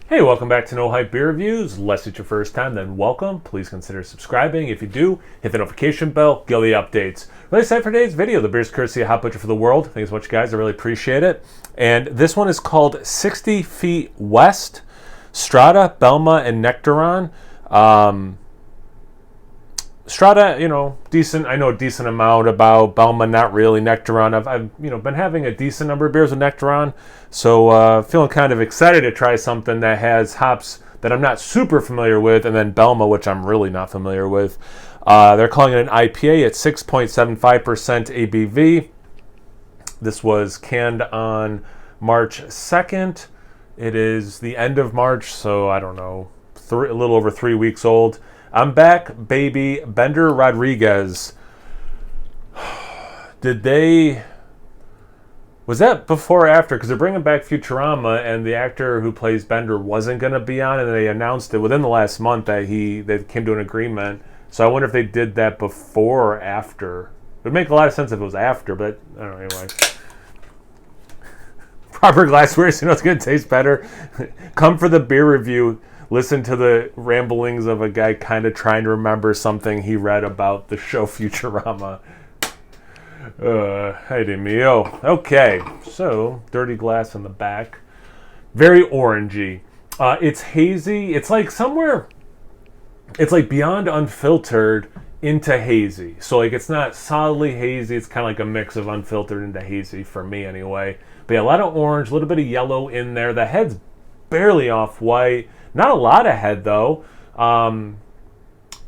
Hey, welcome back to No Hype Beer Reviews. Unless it's your first time, then welcome. Please consider subscribing. If you do, hit the notification bell, get the updates. Really excited for today's video. The beer's courtesy of Hot Butcher for the World. Thanks so much, guys. I really appreciate it. And this one is called 60 Feet West, Strata, Belma, and Nectaron. Strata, decent. I know a decent amount about Belma, not really. Nectaron, I've been having a decent number of beers with Nectaron, so feeling kind of excited to try something that has hops that I'm not super familiar with, and then Belma, which I'm really not familiar with. They're calling it an IPA at 6.75% ABV. This was canned on March 2nd. It is the end of March, so I don't know, a little over 3 weeks old. I'm back, baby. Bender Rodriguez. Was that before or after? Because they're bringing back Futurama, and the actor who plays Bender wasn't going to be on, and they announced it within the last month that they came to an agreement. So I wonder if they did that before or after. It would make a lot of sense if it was after, but I don't know, anyway. Proper glassware, so it's going to taste better. Come for the beer review. Listen to the ramblings of a guy kind of trying to remember something he read about the show Futurama. Hey, mio. Okay, so dirty glass in the back. Very orangey. It's hazy. It's like somewhere, it's like beyond unfiltered into hazy. So like it's not solidly hazy. It's kind of like a mix of unfiltered into hazy for me anyway. But yeah, a lot of orange, a little bit of yellow in there. The head's barely off white. Not a lot of head, though. For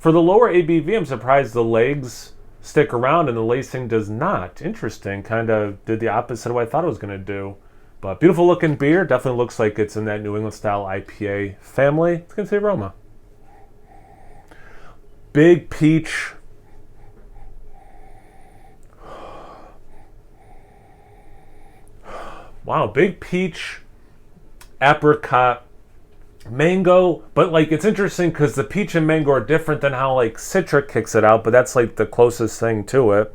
the lower ABV, I'm surprised the legs stick around and the lacing does not. Interesting. Kind of did the opposite of what I thought it was going to do. But beautiful looking beer. Definitely looks like it's in that New England style IPA family. Let's get to the aroma. Big peach. Wow, big peach, apricot, mango, but like it's interesting because the peach and mango are different than how like Citra kicks it out, but that's like the closest thing to it.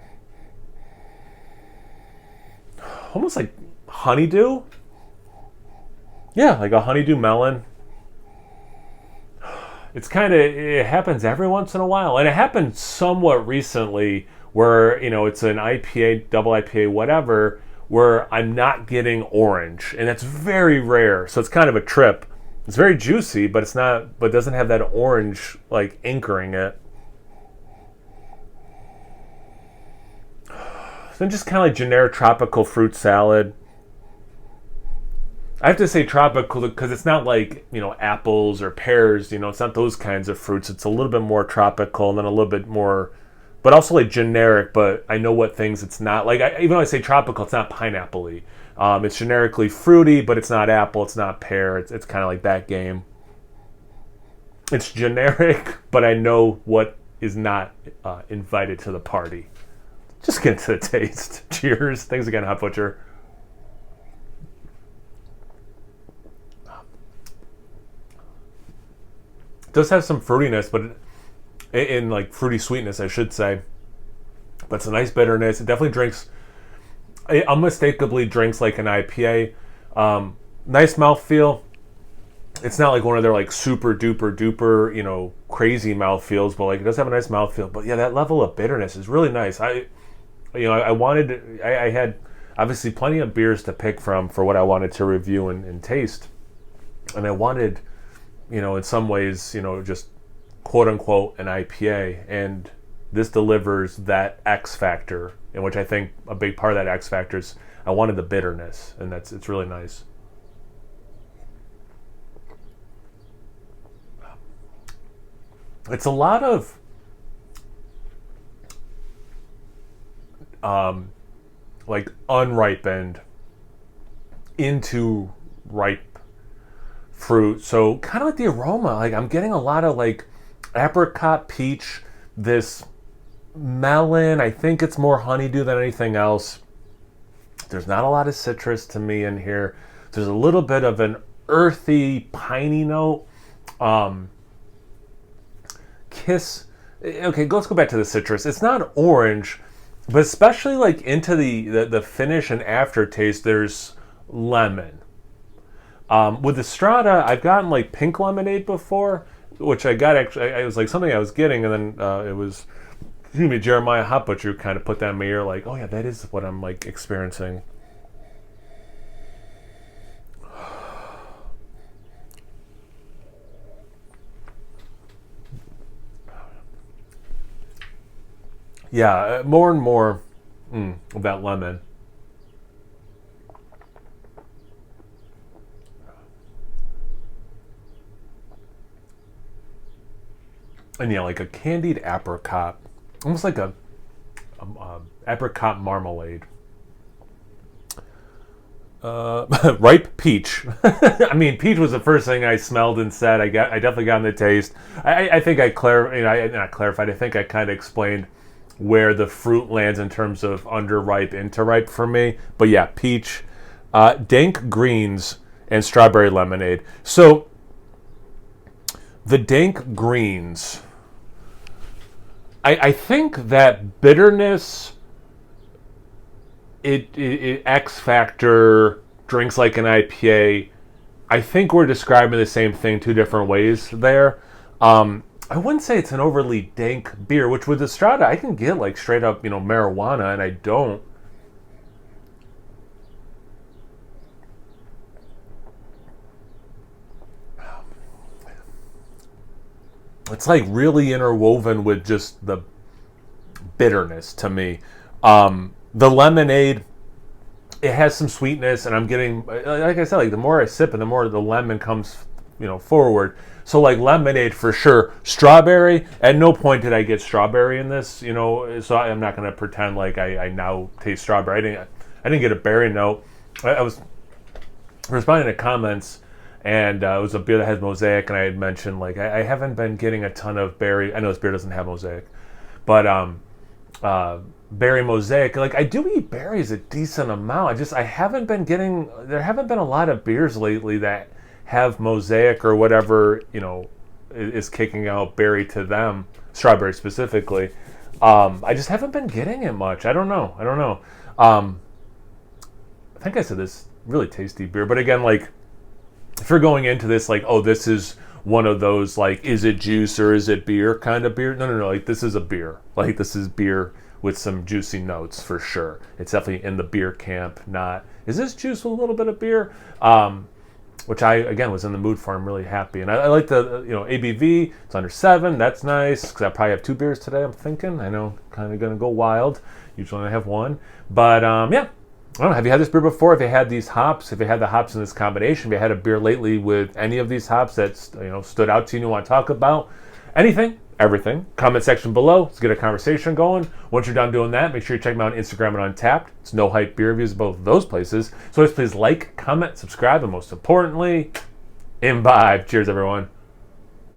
Almost like honeydew. Yeah, like a honeydew melon. It happens every once in a while, and it happened somewhat recently where it's an IPA, double IPA, whatever, where I'm not getting orange, and that's very rare. So it's kind of a trip. It's very juicy, but it doesn't have that orange like anchoring it. Then just kind of like generic tropical fruit salad. I have to say tropical because it's not like, apples or pears, it's not those kinds of fruits. It's a little bit more tropical and then a little bit more, but also like generic, but I know what things it's not. Like, even though I say tropical, it's not pineapple-y. It's generically fruity, but it's not apple, it's not pear. It's kind of like that game. It's generic, but I know what is not invited to the party. Just get to the taste. Cheers. Thanks again, Hot Butcher. It does have some fruitiness, but in like fruity sweetness, I should say. But it's a nice bitterness. It definitely drinks. It unmistakably drinks like an IPA. Nice mouthfeel. It's not like one of their like super duper crazy mouthfeels, but like it does have a nice mouthfeel. But yeah, that level of bitterness is really nice. I had obviously plenty of beers to pick from for what I wanted to review and taste, and I wanted, in some ways, just quote unquote an IPA, and this delivers that X factor, in which I think a big part of that X factor is I wanted the bitterness, and it's really nice. It's a lot of like unripened into ripe fruit. So kind of like the aroma, like I'm getting a lot of like apricot, peach, this melon. I think it's more honeydew than anything else. There's not a lot of citrus to me in here. There's a little bit of an earthy, piney note. Okay, let's go back to the citrus. It's not orange, but especially like into the finish and aftertaste, there's lemon. With Estrada, I've gotten like pink lemonade before, which I got actually. It was like something I was getting, and then it was, excuse me, Jeremiah Hot Butcher kind of put that in my ear, like, oh yeah, that is what I'm like experiencing. Yeah, more and more of that lemon. And yeah, like a candied apricot, almost like a apricot marmalade. Ripe peach. I mean, peach was the first thing I smelled and said. I definitely got in the taste. I think not clarified. I think I kind of explained where the fruit lands in terms of underripe into ripe for me. But yeah, peach, dank greens, and strawberry lemonade. So the dank greens, I think that bitterness, it X Factor drinks like an IPA. I think we're describing the same thing two different ways there. I wouldn't say it's an overly dank beer, which with Estrada I can get like straight up, marijuana, and I don't. It's like really interwoven with just the bitterness to me. The lemonade, it has some sweetness, and I'm getting, like I said, like the more I sip and the more the lemon comes, forward. So like lemonade for sure. Strawberry, at no point did I get strawberry in this, so I'm not going to pretend like I now taste strawberry. I didn't get a berry note. I was responding to comments, and it was a beer that had mosaic, and I had mentioned like I haven't been getting a ton of berry. I know this beer doesn't have mosaic, but berry mosaic. Like I do eat berries a decent amount. I haven't been getting. There haven't been a lot of beers lately that have mosaic or whatever is kicking out berry to them, strawberry specifically. I just haven't been getting it much. I don't know. I think I said this really tasty beer, but again, like if you're going into this like, oh, this is one of those like, is it juice or is it beer kind of beer? No. Like this is a beer. Like this is beer with some juicy notes for sure. It's definitely in the beer camp. Not is this juice with a little bit of beer? Which I again was in the mood for. I'm really happy, and I like the ABV. It's under 7. That's nice because I probably have 2 beers today. I'm thinking. I know, kind of gonna go wild. Usually I have 1, but yeah. I don't know. Have you had this beer before? Have you had these hops? Have you had the hops in this combination? Have you had a beer lately with any of these hops that stood out to you and you want to talk about? Anything, everything. Comment section below. Let's get a conversation going. Once you're done doing that, make sure you check me out on Instagram and Untapped. It's No Hype Beer Reviews, both of those places. So please like, comment, subscribe, and most importantly, imbibe. Cheers, everyone.